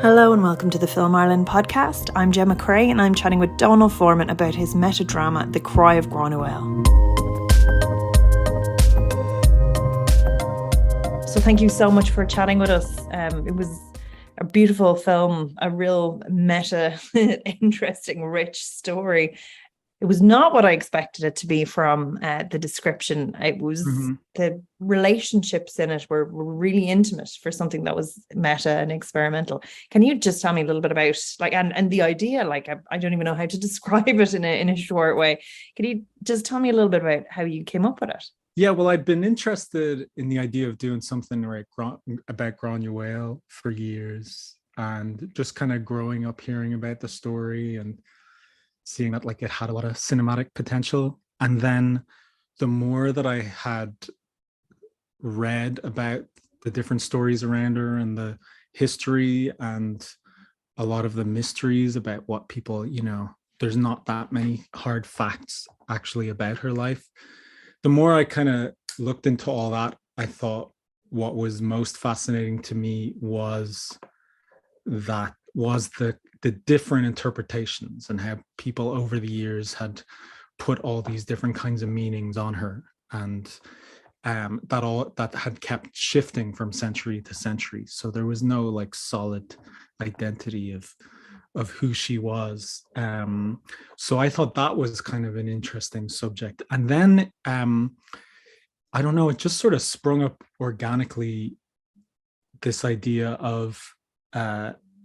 Hello and welcome to the Film Ireland podcast. I'm Gemma Creagh and I'm chatting with Dónal Foreman about his meta-drama, The Cry of Granuaile. So thank you so much for chatting with us. It was a beautiful film, a real meta, interesting, rich story. It was not what I expected it to be from the description. It was the relationships in it were really intimate for something that was meta and experimental. Can you just tell me a little bit about and the idea? I don't even know how to describe it in a short way. Can you just tell me a little bit about how you came up with it? Yeah, well, I've been interested in the idea of doing something about Granuaile for years, and just kind of growing up hearing about the story and seeing that it had a lot of cinematic potential. And then the more that I had read about the different stories around her and the history and a lot of the mysteries about what people, there's not that many hard facts actually about her life. The more I kind of looked into all that, I thought what was most fascinating to me was the different interpretations and how people over the years had put all these different kinds of meanings on her, and that had kept shifting from century to century. So there was no solid identity of who she was. So I thought that was kind of an interesting subject. And then I don't know, it just sort of sprung up organically, this idea of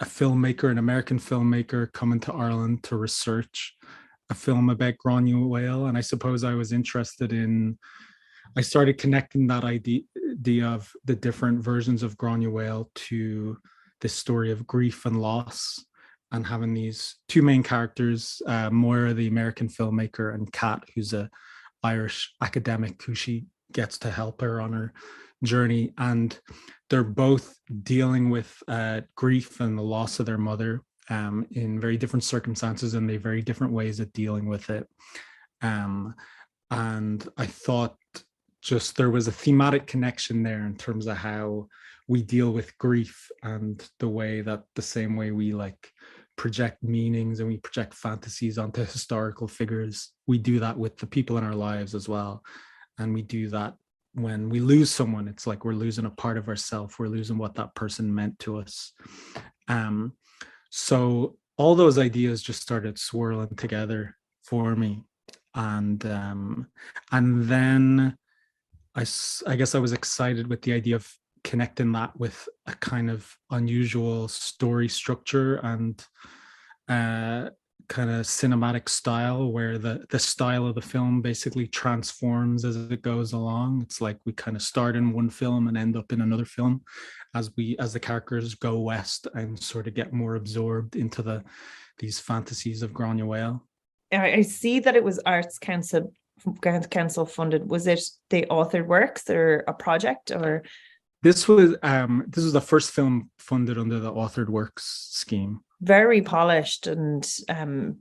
a filmmaker, an American filmmaker, coming to Ireland to research a film about Granuaile. And I suppose I started connecting that idea of the different versions of Granuaile to this story of grief and loss, and having these two main characters, Moira, the American filmmaker, and Kat, who's an Irish academic who she gets to help her on her journey. And they're both dealing with grief and the loss of their mother in very different circumstances, and they very different ways of dealing with it. And I thought just there was a thematic connection there in terms of how we deal with grief, and the same way we project meanings and we project fantasies onto historical figures, we do that with the people in our lives as well. And we do that when we lose someone. It's like we're losing a part of ourselves. We're losing what that person meant to us. So all those ideas just started swirling together for me. And then I guess I was excited with the idea of connecting that with a kind of unusual story structure and kind of cinematic style, where the style of the film basically transforms as it goes along. It's like we kind of start in one film and end up in another film as the characters go west and sort of get more absorbed into these fantasies of Granuaile. I see that it was Arts Council funded. Was it the authored works or a project, or? This was the first film funded under the authored works scheme. Very polished and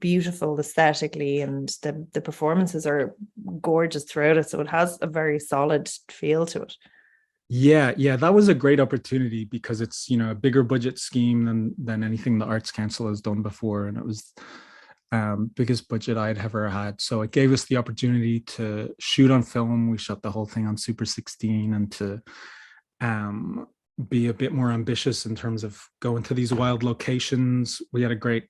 beautiful aesthetically, and the performances are gorgeous throughout it. So it has a very solid feel to it. Yeah, that was a great opportunity because it's a bigger budget scheme than anything the Arts Council has done before, and it was biggest budget I'd ever had. So it gave us the opportunity to shoot on film. We shot the whole thing on Super 16, and to be a bit more ambitious in terms of going to these wild locations. We had a great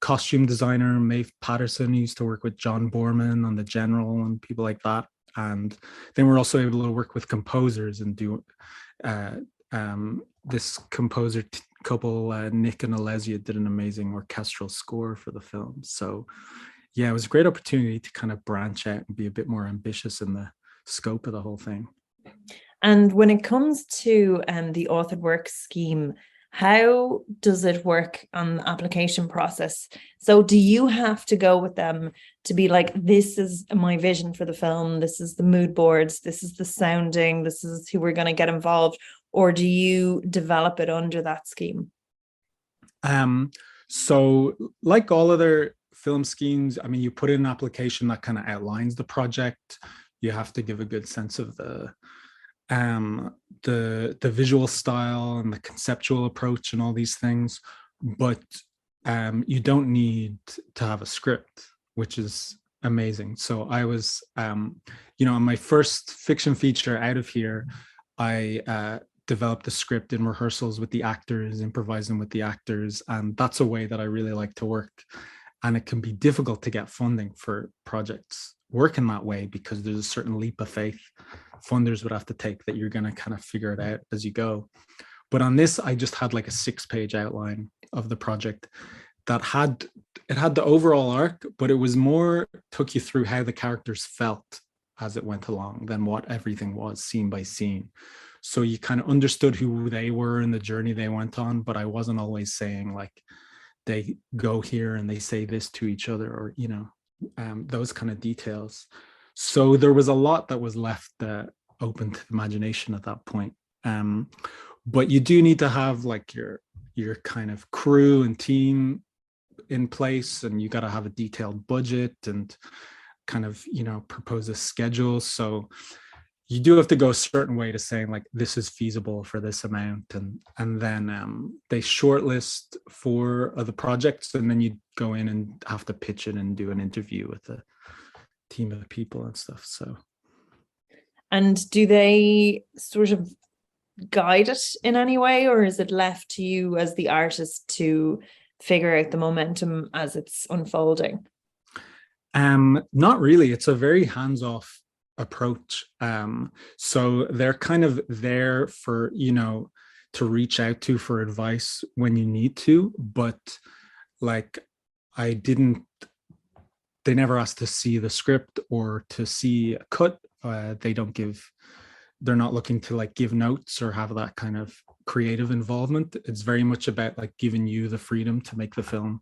costume designer, Maeve Patterson, who used to work with John Boorman on The General and people like that. And then we're also able to work with composers and do this composer couple, Nick and Alesia, did an amazing orchestral score for the film. So yeah, it was a great opportunity to kind of branch out and be a bit more ambitious in the scope of the whole thing. And when it comes to the authored work scheme, how does it work on the application process? So do you have to go with them to be like, this is my vision for the film, this is the mood boards, this is the sounding, this is who we're going to get involved, or do you develop it under that scheme? So like all other film schemes, I mean, you put in an application that kind of outlines the project. You have to give a good sense of the visual style and the conceptual approach and all these things. but you don't need to have a script, which is amazing. So I was, you know, on my first fiction feature out of here, I developed a script in rehearsals with the actors, improvising with the actors, and that's a way that I really like to work. And it can be difficult to get funding for projects working that way because there's a certain leap of faith funders would have to take that you're going to kind of figure it out as you go. But on this, I just had like a 6-page outline of the project that had the overall arc, but it was more took you through how the characters felt as it went along than what everything was scene by scene. So you kind of understood who they were and the journey they went on, but I wasn't always saying like they go here and they say this to each other, or, you know, those kind of details. So there was a lot that was left open to imagination at that point. But you do need to have like your kind of crew and team in place, and you got to have a detailed budget and kind of, you know, propose a schedule. So you do have to go a certain way to saying like this is feasible for this amount, and then they shortlist for the projects, and then you go in and have to pitch it and do an interview with a team of people and stuff. So, and do they sort of guide it in any way, or is it left to you as the artist to figure out the momentum as it's unfolding? Not really. It's a very hands-off approach. So they're kind of there for, you know, to reach out to for advice when you need to, but like they never asked to see the script or to see a cut. They're not looking to like give notes or have that kind of creative involvement. It's very much about like giving you the freedom to make the film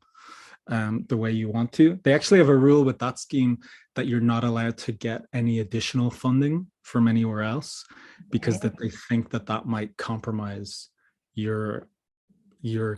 the way you want to. They actually have a rule with that scheme that you're not allowed to get any additional funding from anywhere else, because that they think that might compromise your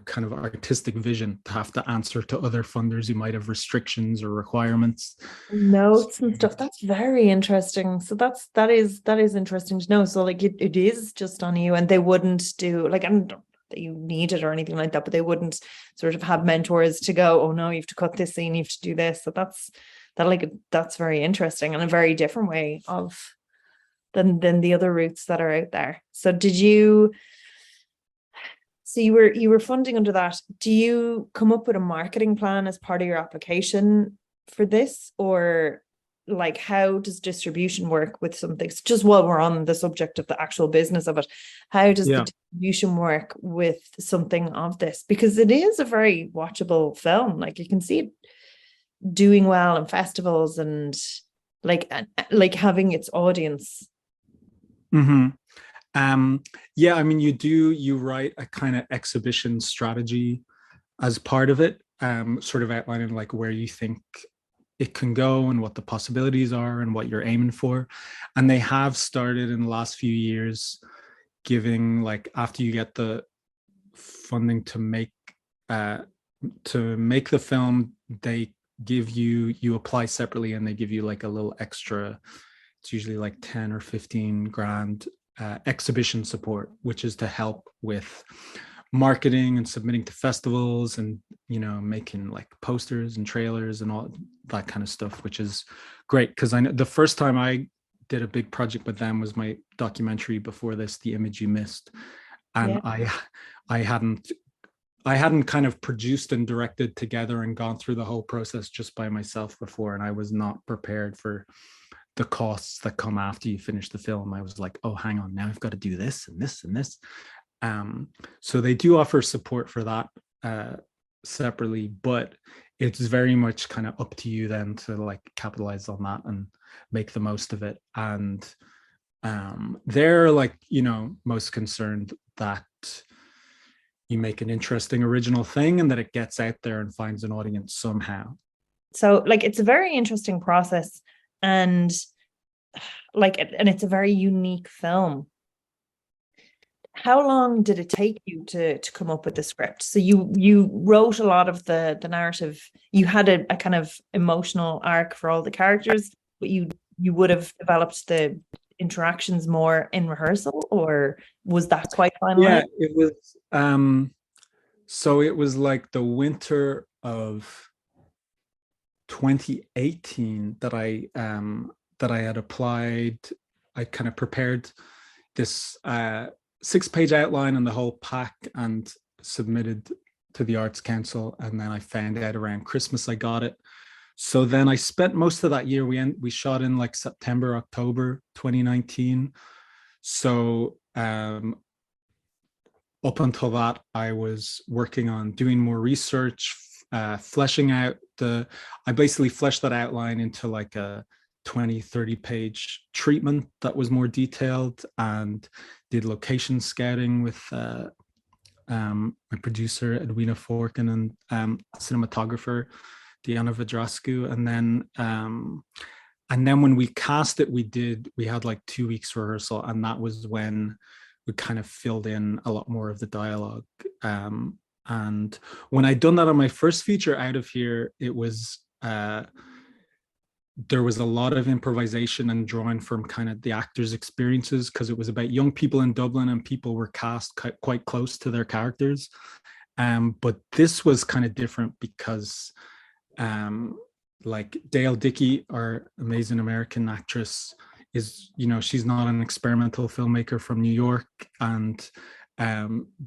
kind of artistic vision to have to answer to other funders who might have restrictions or requirements, notes and stuff. That's very interesting. So that is interesting to know. So like it is just on you, and they wouldn't do like, I'm not that you need it or anything like that, but they wouldn't sort of have mentors to go, oh no, you have to cut this scene, you have to do this. So that's very interesting, and a very different way of than the other routes that are out there. So you were funding under that. Do you come up with a marketing plan as part of your application for this, or like how does distribution work with something? Just while we're on the subject of the actual business of it, how does the distribution work with something of this? Because it is a very watchable film. Like you can see it doing well in festivals and like having its audience. Mm-hmm. Yeah, I mean, you write a kind of exhibition strategy as part of it, sort of outlining like where you think it can go and what the possibilities are and what you're aiming for. And they have started in the last few years giving, like, after you get the funding to make the film, they give you apply separately, and they give you like a little extra, it's usually like 10 or 15 grand exhibition support, which is to help with marketing and submitting to festivals and, you know, making like posters and trailers and all that kind of stuff, which is great. Because I know the first time I did a big project with them was my documentary before this, The Image You Missed, and I hadn't kind of produced and directed together and gone through the whole process just by myself before, and I was not prepared for the costs that come after you finish the film. I was like, oh, hang on, now I've got to do this and this and this. So they do offer support for that separately, but it's very much kind of up to you then to like capitalize on that and make the most of it. And they're like, you know, most concerned that you make an interesting original thing and that it gets out there and finds an audience somehow. So like it's a very interesting process, and it's a very unique film. How long did it take you to come up with the script? So you wrote a lot of the narrative. You had a kind of emotional arc for all the characters, but you would have developed the interactions more in rehearsal, or was that quite finalized? Yeah, it was. So it was like the winter of 2018 that I had applied. I kind of prepared this 6-page outline and the whole pack and submitted to the Arts Council, and then I found out around Christmas I got it. So then I spent most of that year, we shot in like September, October 2019. So up until that, I was working on doing more research, fleshing out I basically fleshed that outline into like a 20-30 page treatment that was more detailed, and did location scouting with my producer Edwina Forkin and cinematographer Diana Vidrascu. And then when we cast it, we had like 2 weeks rehearsal, and that was when we kind of filled in a lot more of the dialogue. And when I'd done that on my first feature, Out of Here, it was there was a lot of improvisation and drawing from kind of the actors' experiences, because it was about young people in Dublin and people were cast quite close to their characters. But this was kind of different because like Dale Dickey, our amazing American actress, is, she's not an experimental filmmaker from New York, and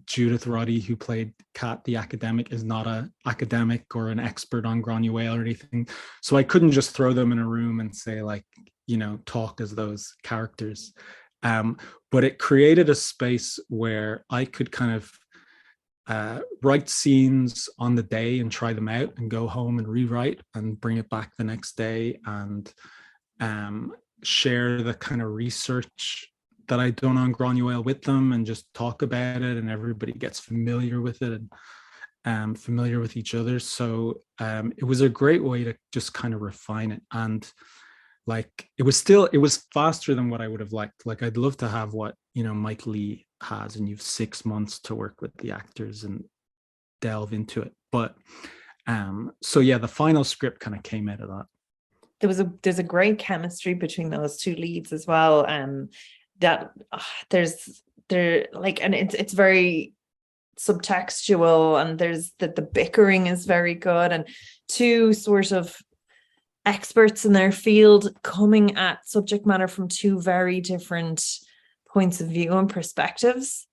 Judith Roddy, who played Kat the academic, is not an academic or an expert on Granuaile or anything. So I couldn't just throw them in a room and say, like, talk as those characters. But it created a space where I could kind of write scenes on the day and try them out and go home and rewrite and bring it back the next day, and share the kind of research that I'd done on Granuaile with them, and just talk about it, and everybody gets familiar with it and familiar with each other. So it was a great way to just kind of refine it. And like, it was faster than what I would have liked. Like, I'd love to have what, Mike Lee has, and you've 6 months to work with the actors and delve into it. But so yeah, the final script kind of came out of that. There's a great chemistry between those two leads as well. That they're like, and it's very subtextual, and there's the bickering is very good, and two sort of experts in their field coming at subject matter from two very different points of view and perspectives.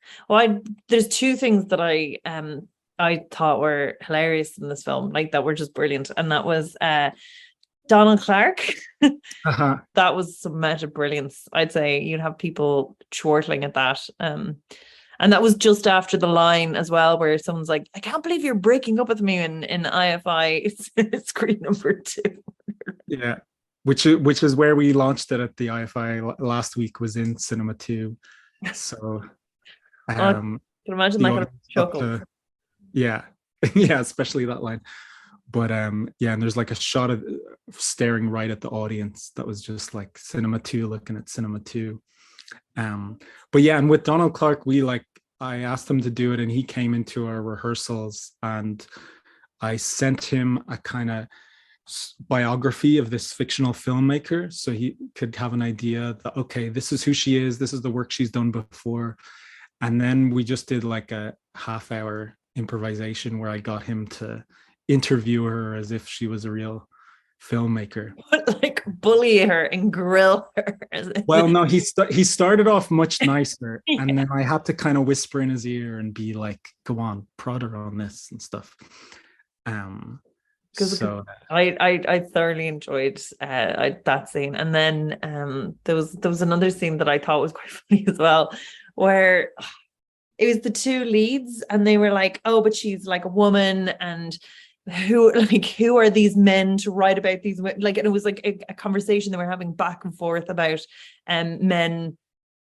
There's two things that I thought were hilarious in this film, like, that were just brilliant, and that was Dónal Clark. That was some meta brilliance. I'd say you'd have people chortling at that. And that was just after the line as well, where someone's like, "I can't believe you're breaking up with me in IFI screen number 2." Yeah, which is where we launched it at the IFI last week, was in Cinema 2. So I can imagine that kind of chuckle. Yeah, yeah, especially that line. But yeah, and there's like a shot of staring right at the audience that was just like Cinema 2 looking at Cinema 2. But yeah, and with Dónal Clark, I asked him to do it, and he came into our rehearsals, and I sent him a kind of biography of this fictional filmmaker, so he could have an idea that, okay, this is who she is, this is the work she's done before. And then we just did like a half-hour improvisation where I got him to interview her as if she was a real filmmaker. Like, bully her and grill her. Well, no, he started off much nicer, yeah. And then I had to kind of whisper in his ear and be like, "Go on, prod her on this and stuff." So I thoroughly enjoyed that scene. And then there was another scene that I thought was quite funny as well, where it was the two leads, and they were like, "Oh, but she's like a woman, and who are these men to write about these women?" Like, and it was like a conversation they were having back and forth about men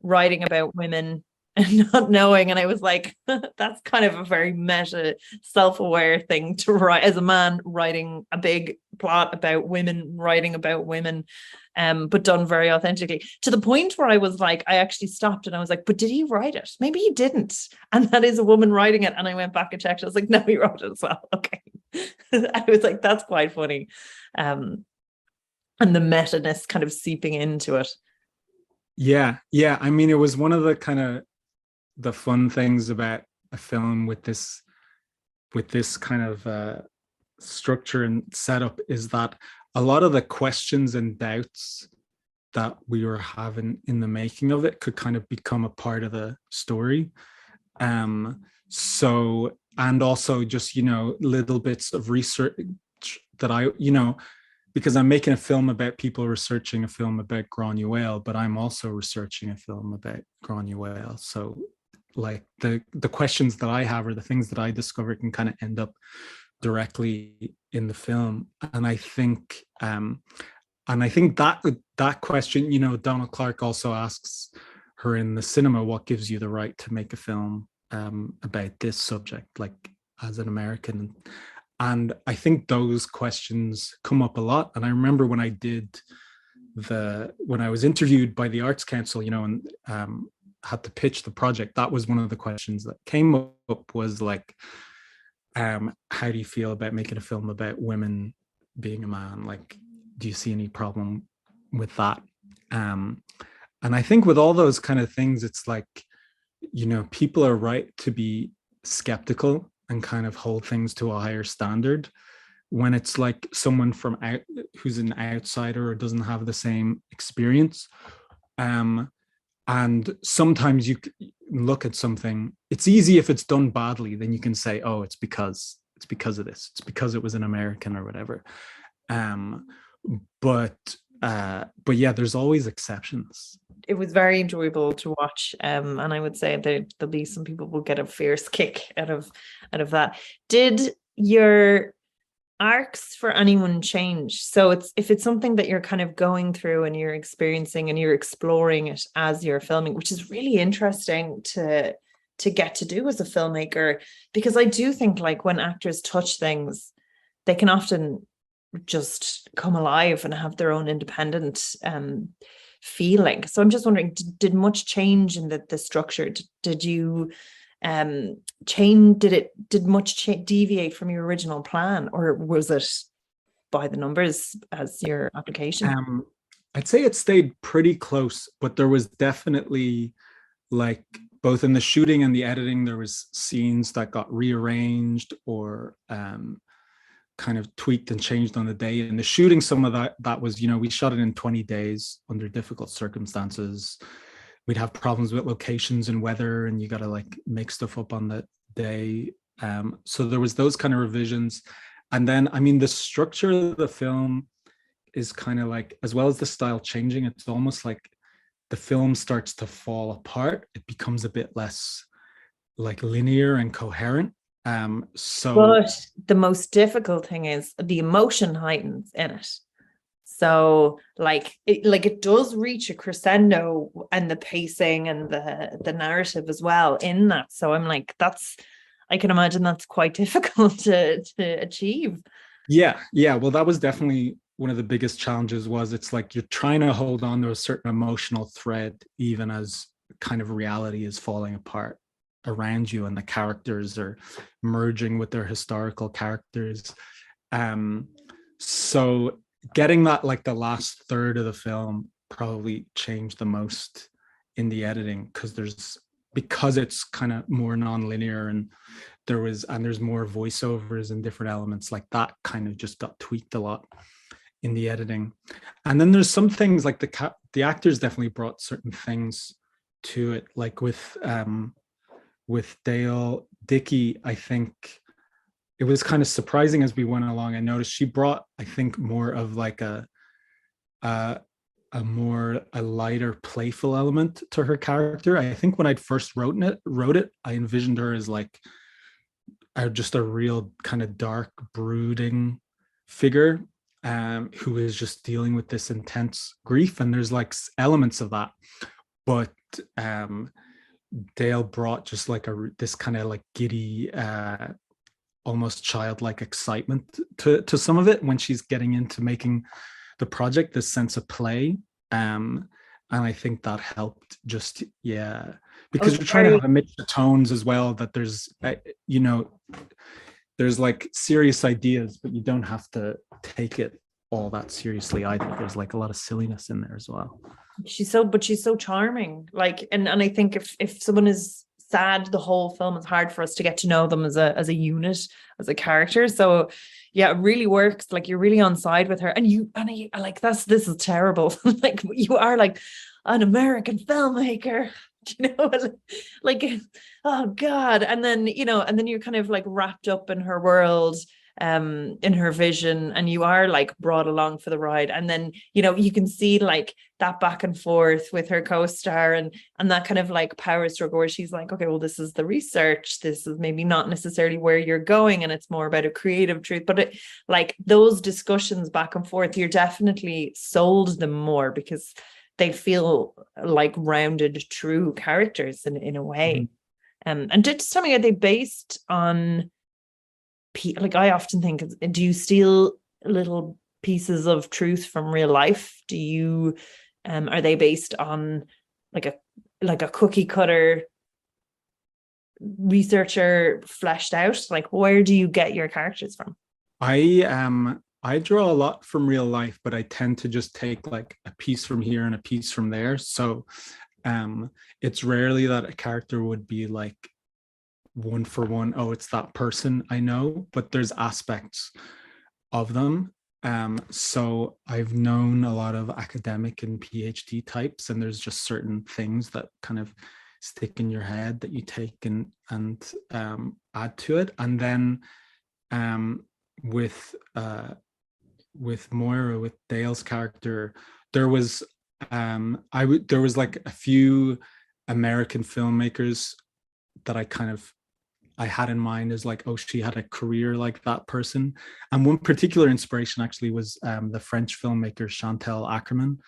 writing about women and not knowing. And I was like, that's kind of a very meta, self-aware thing to write as a man writing a big plot about women, writing about women, but done very authentically, to the point where I was like, I actually stopped and I was like, but did he write it? Maybe he didn't, and that is a woman writing it. And I went back and checked. I was like, no, he wrote it as well. Okay. I was like, that's quite funny. And the meta-ness kind of seeping into it. Yeah. I mean, it was one of the kind of the fun things about a film with this with this kind of structure and setup is that a lot of the questions and doubts that we were having in the making of it could kind of become a part of the story. So, and also just, you know, little bits of research that I, you know, because I'm making a film about people researching a film about Granuaile, but I'm also researching a film about Granuaile. So like the questions that I have or the things that I discover can kind of end up directly in the film. And I think that question, you know, Donald Clark also asks her in the cinema, what gives you the right to make a film about this subject, like as an American? And I think those questions come up a lot. And I remember when I was interviewed by the Arts Council, you know, and had to pitch the project, that was one of the questions that came up, was like, how do you feel about making a film about women being a man? Like, do you see any problem with that? And I think with all those kind of things, it's like, you know, people are right to be skeptical and kind of hold things to a higher standard when it's like someone from out who's an outsider or doesn't have the same experience. And sometimes you look at something, it's easy if it's done badly, then you can say, oh, it's because of this, it's because it was an American or whatever. But yeah, there's always exceptions. It was very enjoyable to watch, and I would say there'll be some people will get a fierce kick out of that. Did your arcs for anyone change? So if it's something that you're kind of going through and you're experiencing and you're exploring it as you're filming, which is really interesting to get to do as a filmmaker, because I do think like when actors touch things, they can often just come alive and have their own independent feeling. So I'm just wondering, did much change in the structure? Did you change? Did much deviate from your original plan, or was it by the numbers as your application? I'd say it stayed pretty close, but there was definitely, like, both in the shooting and the editing, there was scenes that got rearranged or kind of tweaked and changed on the day. And the shooting, some of that was, you know, we shot it in 20 days under difficult circumstances. We'd have problems with locations and weather, and you got to like make stuff up on the day. So there was those kind of revisions. And then, I mean, the structure of the film is kind of like, as well as the style changing, it's almost like the film starts to fall apart. It becomes a bit less like linear and coherent. But the most difficult thing is the emotion heightens in it. So it does reach a crescendo, and the pacing and the narrative as well in that. So I'm like, I can imagine that's quite difficult to achieve. Yeah. Well, that was definitely one of the biggest challenges. Was it's like you're trying to hold on to a certain emotional thread, even as kind of reality is falling apart around you and the characters are merging with their historical characters. So getting that, like the last third of the film probably changed the most in the editing, because it's kind of more non-linear, and there's more voiceovers and different elements like that kind of just got tweaked a lot in the editing. And then there's some things like the actors definitely brought certain things to it, like with Dickey, I think it was kind of surprising as we went along. I noticed she brought, I think, more of like a lighter, playful element to her character. I think when I'd first wrote it, I envisioned her as like just a real kind of dark, brooding figure who is just dealing with this intense grief. And there's like elements of that, but Dale brought just like this kind of like giddy, almost childlike excitement to some of it when she's getting into making the project, this sense of play. And I think that helped just, because you're trying to have a mix of tones as well, that there's, you know, there's like serious ideas, but you don't have to take it all that seriously either. There's like a lot of silliness in there as well. She's so charming. Like, and I think if someone is sad the whole film. It's hard for us to get to know them as a unit, as a character. So yeah, it really works. Like, you're really on side with her, and you like, this is terrible. Like, you are like an American filmmaker, you know, like, oh God. And then, you know, and then you're kind of like wrapped up in her world, in her vision, and you are like brought along for the ride. And then, you know, you can see like that back and forth with her co-star, and that kind of like power struggle where she's like, okay, well, this is the research, this is maybe not necessarily where you're going, and it's more about a creative truth. But it, like, those discussions back and forth, you're definitely sold them more because they feel like rounded, true characters in a way. And just tell me, are they based on, like, I often think, do you steal little pieces of truth from real life? Do you, are they based on like a cookie cutter researcher fleshed out? Like, where do you get your characters from? I draw a lot from real life, but I tend to just take like a piece from here and a piece from there. So it's rarely that a character would be like one for one, oh, it's that person I know, but there's aspects of them. So I've known a lot of academic and PhD types, and there's just certain things that kind of stick in your head that you take and add to it. And then with Moira, with Dale's character, there was there was like a few American filmmakers that I had in mind as like, oh, she had a career like that person. And one particular inspiration actually was the French filmmaker Chantal Akerman,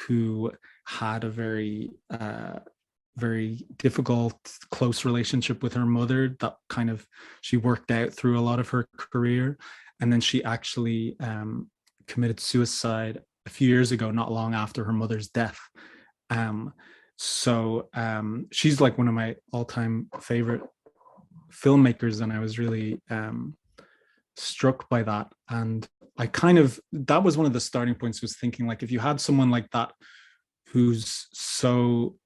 who had a very difficult, close relationship with her mother that kind of she worked out through a lot of her career. And then she actually committed suicide a few years ago, not long after her mother's death. So she's like one of my all-time favorite filmmakers, and I was really struck by that. And I that was one of the starting points, was thinking, like, if you had someone like that who's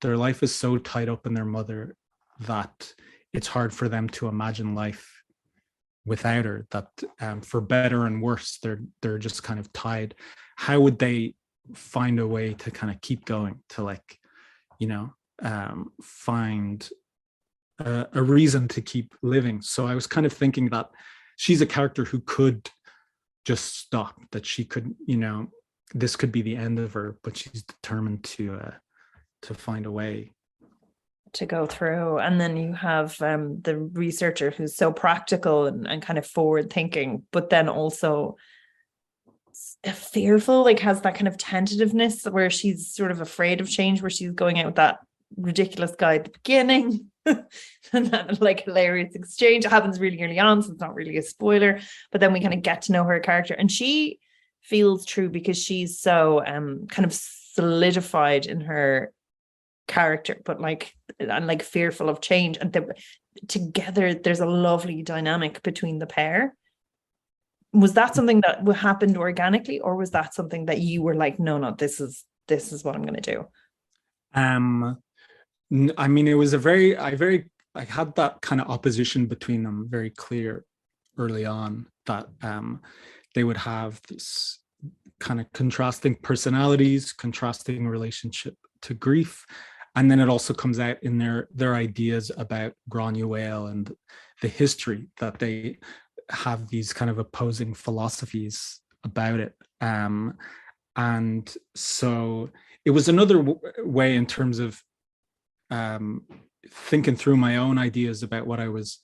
their life is so tied up in their mother that it's hard for them to imagine life without her, that for better and worse, they're just kind of tied. How would they find a way to kind of keep going, to, like, you know, find a reason to keep living? So I was kind of thinking that she's a character who could just stop, that she could, you know, this could be the end of her, but she's determined to find a way to go through. And then you have the researcher who's so practical and kind of forward thinking, but then also fearful, like has that kind of tentativeness where she's sort of afraid of change, where she's going out with that ridiculous guy at the beginning and that like hilarious exchange. It happens really early on, so it's not really a spoiler, but then we kind of get to know her character, and she feels true because she's so kind of solidified in her character, but like, and like fearful of change, and together there's a lovely dynamic between the pair. Was that something that happened organically, or was that something that you were like, no, this is what I'm going to do? I mean, it was I had that kind of opposition between them very clear early on, that they would have this kind of contrasting personalities, contrasting relationship to grief. And then it also comes out in their ideas about Granuaile and the history, that they have these kind of opposing philosophies about it. And so it was another way in terms of thinking through my own ideas about what I was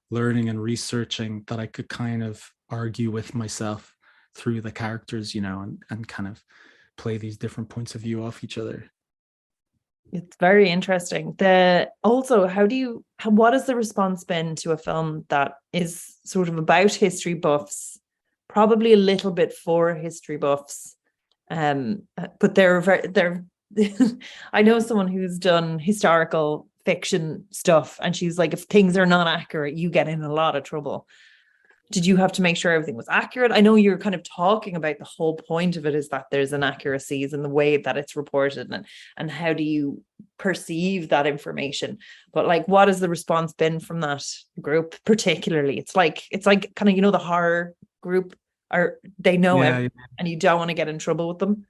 learning and researching, that I could kind of argue with myself through the characters, you know, and kind of play these different points of view off each other. It's very interesting. What has the response been to a film that is sort of about history buffs, probably a little bit for history buffs, but they're I know someone who's done historical fiction stuff, and she's like, if things are not accurate, you get in a lot of trouble. Did you have to make sure everything was accurate? I know you're kind of talking about the whole point of it is that there's inaccuracies in the way that it's reported, and how do you perceive that information. But like, what has the response been from that group particularly? It's like kind of, you know, the horror group, are they know Yeah, everything and you don't want to get in trouble with them?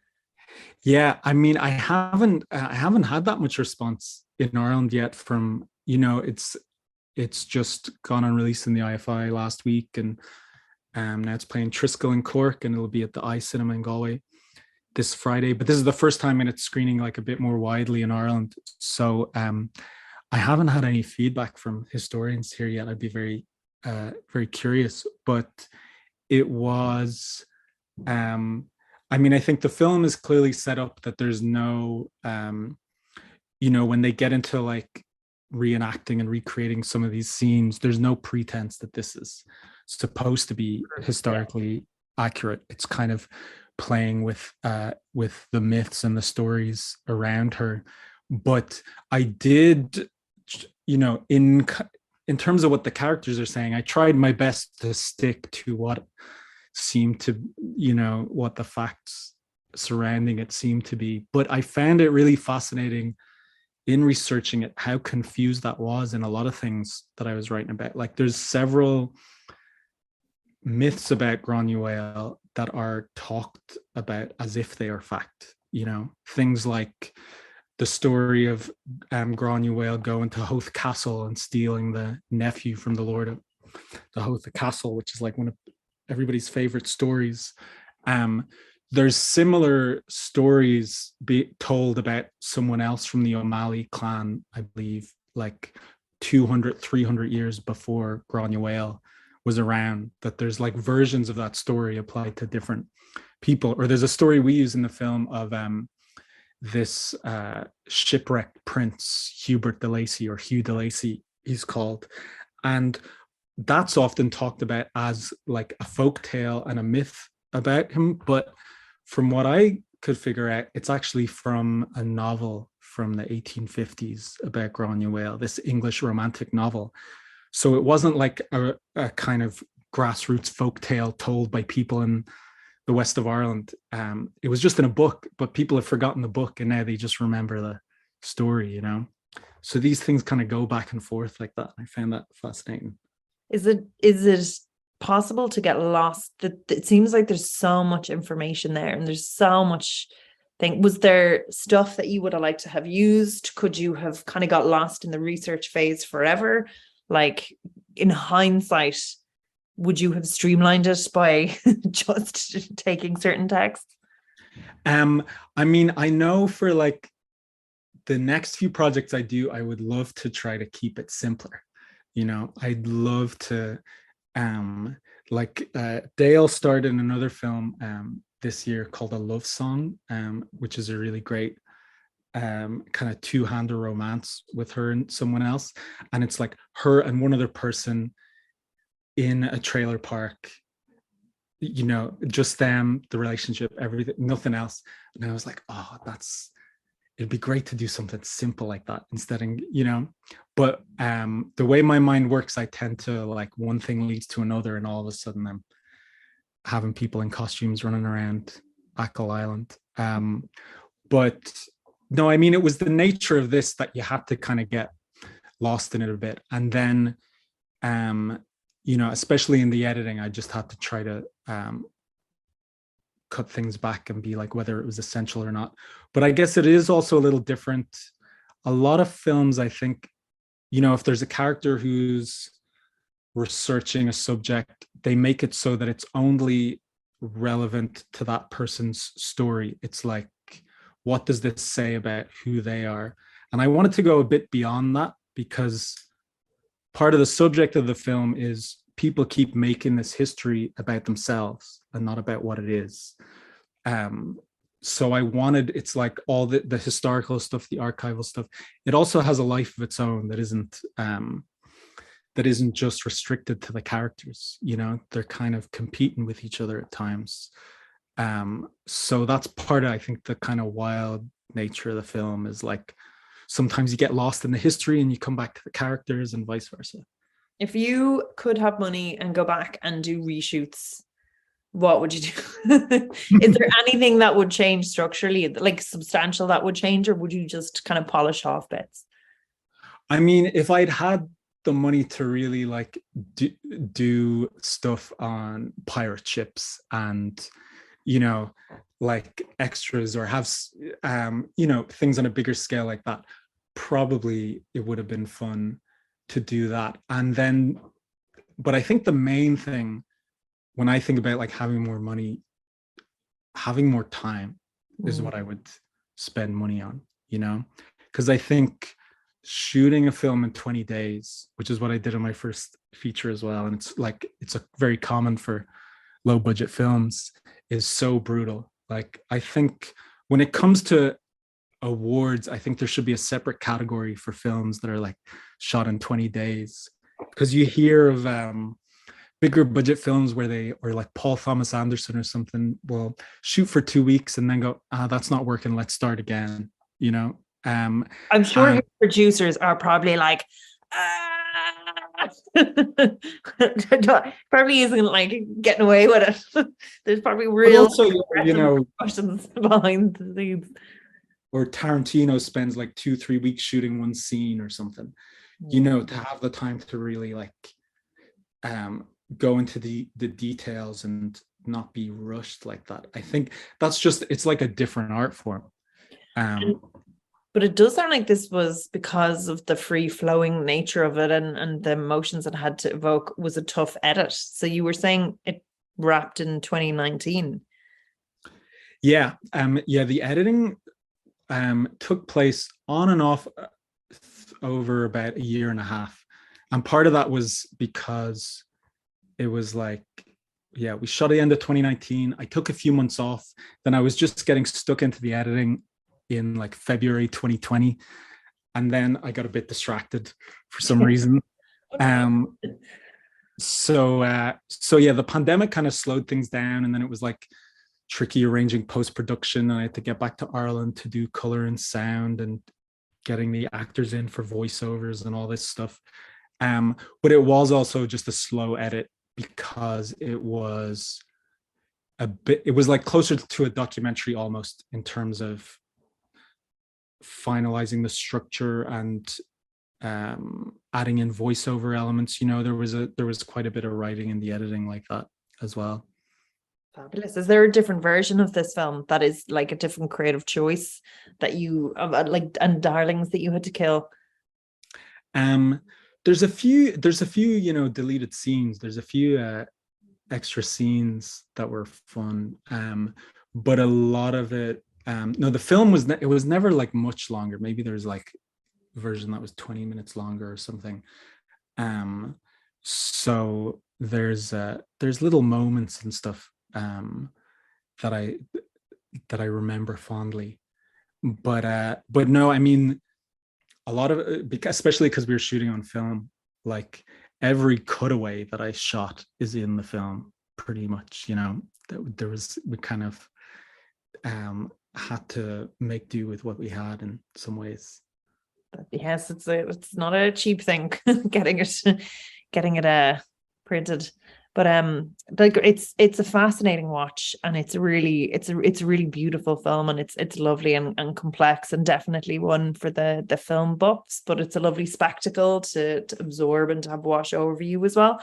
yeah. I mean, I haven't had that much response in Ireland yet from, it's just gone on release in the IFI last week, and now it's playing Triskel in Cork, and it'll be at the I Cinema in Galway this Friday. But this is the first time and it's screening like a bit more widely in Ireland. So I haven't had any feedback from historians here yet. I'd be very curious. But it was, I mean, I think the film is clearly set up that there's no, when they get into like reenacting and recreating some of these scenes, there's no pretense that this is supposed to be historically accurate. It's kind of playing with the myths and the stories around her. But I did, in terms of what the characters are saying, I tried my best to stick to what seemed to, what the facts surrounding it seemed to be. But I found it really fascinating in researching it how confused that was in a lot of things that I was writing about. Like, there's several myths about Granuaile that are talked about as if they are fact. Things like the story of Granuaile going to Howth Castle and stealing the nephew from the Lord of the Howth Castle, which is like one of everybody's favorite stories. There's similar stories told about someone else from the O'Malley clan, I believe, like 200, 300 years before Granuaile was around, that there's like versions of that story applied to different people. Or there's a story we use in the film of this shipwrecked prince, Hubert de Lacy, or Hugh de Lacy, he's called. And that's often talked about as like a folk tale and a myth about him. But from what I could figure out, it's actually from a novel from the 1850s about Granuaile, this English romantic novel. So it wasn't like a kind of grassroots folk tale told by people in the west of Ireland. It was just in a book, but people have forgotten the book and now they just remember the story, So these things kind of go back and forth like that. I found that fascinating. Is it possible to get lost? That it seems like there's so much information there and there's so much thing. Was there stuff that you would have liked to have used? Could you have kind of got lost in the research phase forever? Like, in hindsight, would you have streamlined it by just taking certain texts? I mean, I know for like the next few projects I do, I would love to try to keep it simpler. I'd love to, Dale starred in another film this year called A Love Song, which is a really great kind of two-hander romance with her and someone else. And it's like her and one other person in a trailer park, just them, the relationship, everything, nothing else. And I was like, oh, it'd be great to do something simple like that instead of, but the way my mind works, I tend to like one thing leads to another, and all of a sudden I'm having people in costumes running around Achill Island. But no, I mean, it was the nature of this that you had to kind of get lost in it a bit. And then, especially in the editing, I just had to try to cut things back and be like whether it was essential or not. But I guess it is also a little different. A lot of films, I think, if there's a character who's researching a subject, they make it so that it's only relevant to that person's story. It's like, what does this say about who they are? And I wanted to go a bit beyond that, because part of the subject of the film is people keep making this history about themselves and not about what it is. So I wanted, it's like all the historical stuff, the archival stuff, it also has a life of its own that isn't just restricted to the characters. They're kind of competing with each other at times. So that's part of, I think, the kind of wild nature of the film is like, sometimes you get lost in the history and you come back to the characters and vice versa. If you could have money and go back and do reshoots, what would you do? Is there anything that would change structurally, like substantial that would change, or would you just kind of polish off bits? I mean, if I'd had the money to really like do stuff on pirate ships and, you know, like extras, or have, you know, things on a bigger scale like that, probably it would have been fun to do that. And then, but I think the main thing when I think about like having more money, having more time is what I would spend money on, you know, because I think shooting a film in 20 days, which is what I did on my first feature as well, and it's like, it's a very common for low budget films, is so brutal. Like, I think when it comes to awards, I think there should be a separate category for films that are like shot in 20 days, because you hear of bigger budget films where they, or like Paul Thomas Anderson or something, will shoot for 2 weeks and then go, that's not working, let's start again, you know. I'm sure his producers are probably like, probably isn't like getting away with it. There's probably real also, you know, questions behind the scenes. Or Tarantino spends like 2-3 weeks shooting one scene or something, you know, to have the time to really like go into the details and not be rushed like that. I think that's just, it's like a different art form. But it does sound like this was because of the free-flowing nature of it, and the emotions it had to evoke was a tough edit. So you were saying it wrapped in 2019. Yeah. The editing took place on and off over about a year and a half. And part of that was because it was like, yeah, we shot at the end of 2019. I took a few months off. Then I was just getting stuck into the editing in like February 2020. And then I got a bit distracted for some reason. So yeah, the pandemic kind of slowed things down. And then it was like tricky arranging post-production. And I had to get back to Ireland to do color and sound and getting the actors in for voiceovers and all this stuff. But it was also just a slow edit, because it was like closer to a documentary almost, in terms of finalizing the structure and adding in voiceover elements. You know, there was quite a bit of writing in the editing like that as well. Fabulous. Is there a different version of this film that is like a different creative choice that you like, and darlings that you had to kill? There's a few, you know, deleted scenes. There's a few extra scenes that were fun. But a lot of it, no, the film was, it was never like much longer. Maybe there's like a version that was 20 minutes longer or something. So there's little moments and stuff that I remember fondly. But no, I mean, a lot of it, especially because we were shooting on film, like every cutaway that I shot is in the film pretty much, you know. We kind of had to make do with what we had in some ways. Yes, it's not a cheap thing getting it printed. But like it's a fascinating watch, and it's a really beautiful film, and it's lovely and complex, and definitely one for the film buffs. But it's a lovely spectacle to absorb and to have wash over you as well.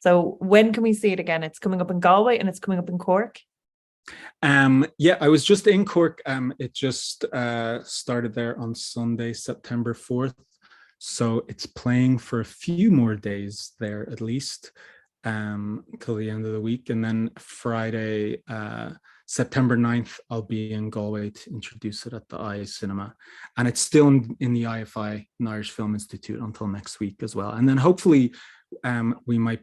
So when can we see it again? It's coming up in Galway and it's coming up in Cork. Yeah, I was just in Cork. It just started there on Sunday, September 4th. So it's playing for a few more days there at least, till the end of the week. And then Friday, September 9th, I'll be in Galway to introduce it at the I Cinema. And it's still in the IFI, an Irish Film Institute, until next week as well. And then hopefully we might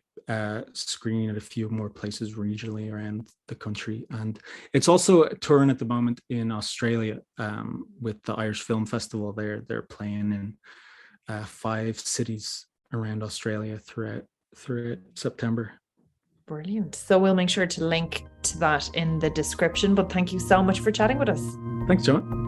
screen at a few more places regionally around the country. And it's also touring at the moment in Australia with the Irish Film Festival. They're playing in 5 cities around Australia throughout September. Brilliant. So we'll make sure to link to that in the description. But thank you so much for chatting with us. Thanks, Gemma.